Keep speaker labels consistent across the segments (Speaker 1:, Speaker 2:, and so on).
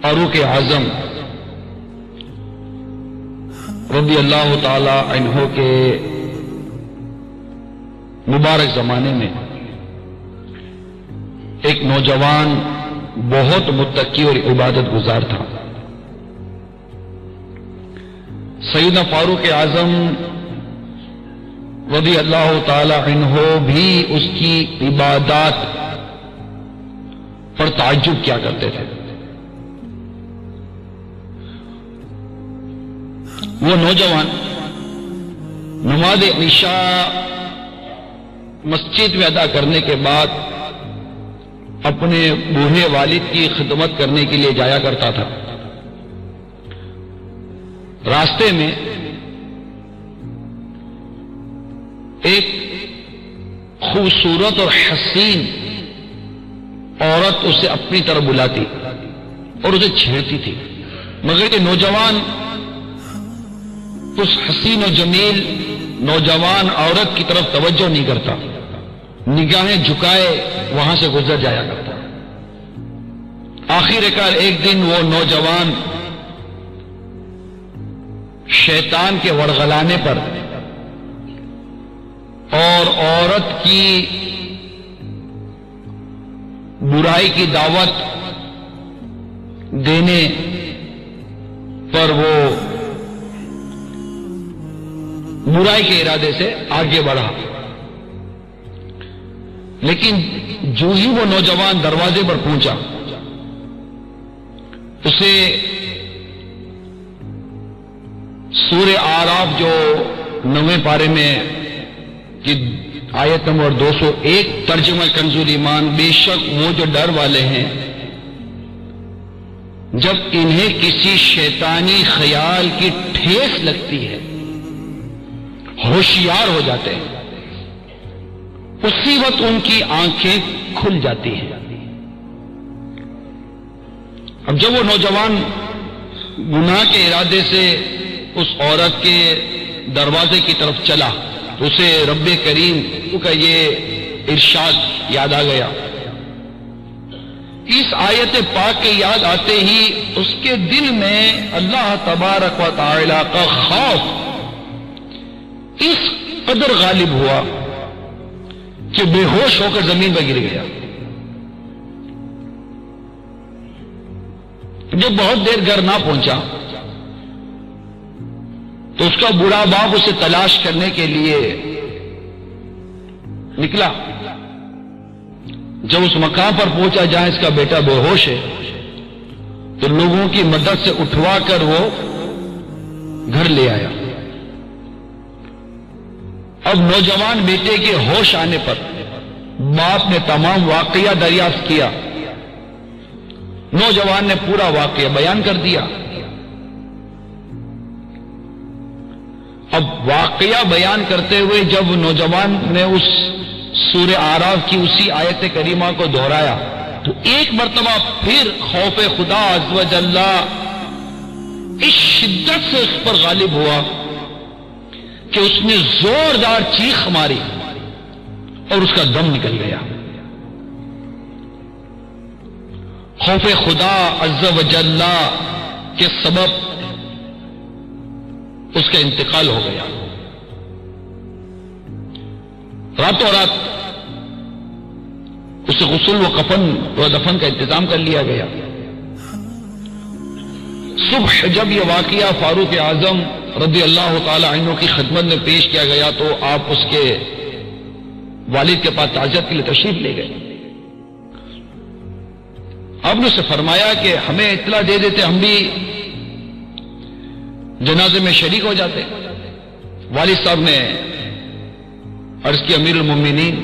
Speaker 1: فاروق اعظم رضی اللہ تعالی عنہ کے مبارک زمانے میں ایک نوجوان بہت متقی اور عبادت گزار تھا۔ سیدنا فاروق اعظم رضی اللہ تعالی عنہ بھی اس کی عبادات پر تعجب کیا کرتے تھے۔ وہ نوجوان نماز عشاء مسجد میں ادا کرنے کے بعد اپنے بوڑھے والد کی خدمت کرنے کے لیے جایا کرتا تھا۔ راستے میں ایک خوبصورت اور حسین عورت اسے اپنی طرف بلاتی اور اسے چھیڑتی تھی، مگر یہ نوجوان اس حسین و جمیل نوجوان عورت کی طرف توجہ نہیں کرتا، نگاہیں جھکائے وہاں سے گزر جایا کرتا۔ آخر کار ایک دن وہ نوجوان شیطان کے ورغلانے پر اور عورت کی برائی کی دعوت دینے پر وہ برائی کے ارادے سے آگے بڑھا، لیکن جو ہی وہ نوجوان دروازے پر پہنچا اسے سورہ اعراف جو 9ویں پارے میں کی آیت نمبر 201 ترجمہ کنز ایمان، بے شک وہ جو ڈر والے ہیں جب انہیں کسی شیطانی خیال کی ٹھیس لگتی ہے ہوشیار ہو جاتے ہیں، اسی وقت ان کی آنکھیں کھل جاتی ہیں۔ اب جب وہ نوجوان گناہ کے ارادے سے اس عورت کے دروازے کی طرف چلا تو اسے رب کریم کا یہ ارشاد یاد آ گیا۔ اس آیت پاک کے یاد آتے ہی اس کے دل میں اللہ تبارک و تعالی کا خوف اس قدر غالب ہوا کہ بے ہوش ہو کر زمین پر گر گیا۔ جب بہت دیر گھر نہ پہنچا تو اس کا بوڑھا باپ اسے تلاش کرنے کے لیے نکلا۔ جب اس مقام پر پہنچا جہاں اس کا بیٹا بے ہوش ہے تو لوگوں کی مدد سے اٹھوا کر وہ گھر لے آیا۔ اب نوجوان بیٹے کے ہوش آنے پر باپ نے تمام واقعہ دریافت کیا۔ نوجوان نے پورا واقعہ بیان کر دیا۔ اب واقعہ بیان کرتے ہوئے جب نوجوان نے اس سورہ اعراف کی اسی آیت کریمہ کو دہرایا تو ایک مرتبہ پھر خوف خدا عز و جل اس شدت سے اس پر غالب ہوا کہ اس نے زوردار چیخ ماری اور اس کا دم نکل گیا۔ خوف خدا عز و جل کے سبب اس کا انتقال ہو گیا۔ راتوں رات اسے غسل و کفن و دفن کا انتظام کر لیا گیا۔ صبح جب یہ واقعہ فاروق اعظم رضی اللہ تعالی عنہ کی خدمت میں پیش کیا گیا تو آپ اس کے والد کے پاس تعزیت کے لیے تشریف لے گئے۔ آپ نے اسے فرمایا کہ ہمیں اطلاع دے دیتے ہم بھی جنازے میں شریک ہو جاتے۔ والد صاحب نے عرض کی امیر المومنین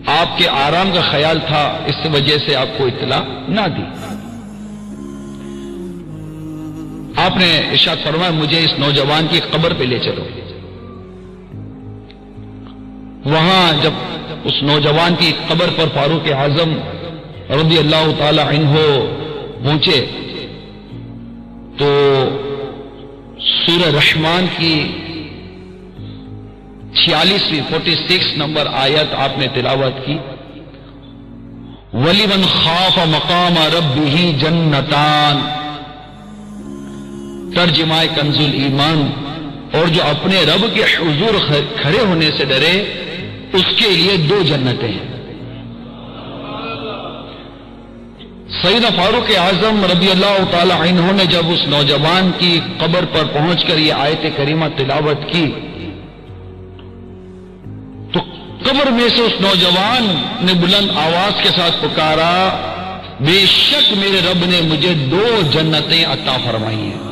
Speaker 1: آپ کے آرام کا خیال تھا اس وجہ سے آپ کو اطلاع نہ دی۔ آپ نے ارشاد فرمایا مجھے اس نوجوان کی قبر پہ لے چلو۔ وہاں جب اس نوجوان کی قبر پر فاروق اعظم رضی اللہ تعالی عنہ پہنچے تو سورہ رحمان کی 46 نمبر آیت آپ نے تلاوت کی۔ وَلِمَنْ خَافَ مَقَامَ رَبِّهِ جَنَّتَانِ، ترجمہ کنز الایمان، اور جو اپنے رب کے حضور کھڑے ہونے سے ڈرے اس کے لیے 2 جنتیں ہیں۔ سیدنا فاروق اعظم رضی اللہ تعالی عنہ نے جب اس نوجوان کی قبر پر پہنچ کر یہ آیت کریمہ تلاوت کی تو قبر میں سے اس نوجوان نے بلند آواز کے ساتھ پکارا، بے شک میرے رب نے مجھے 2 جنتیں عطا فرمائی ہیں۔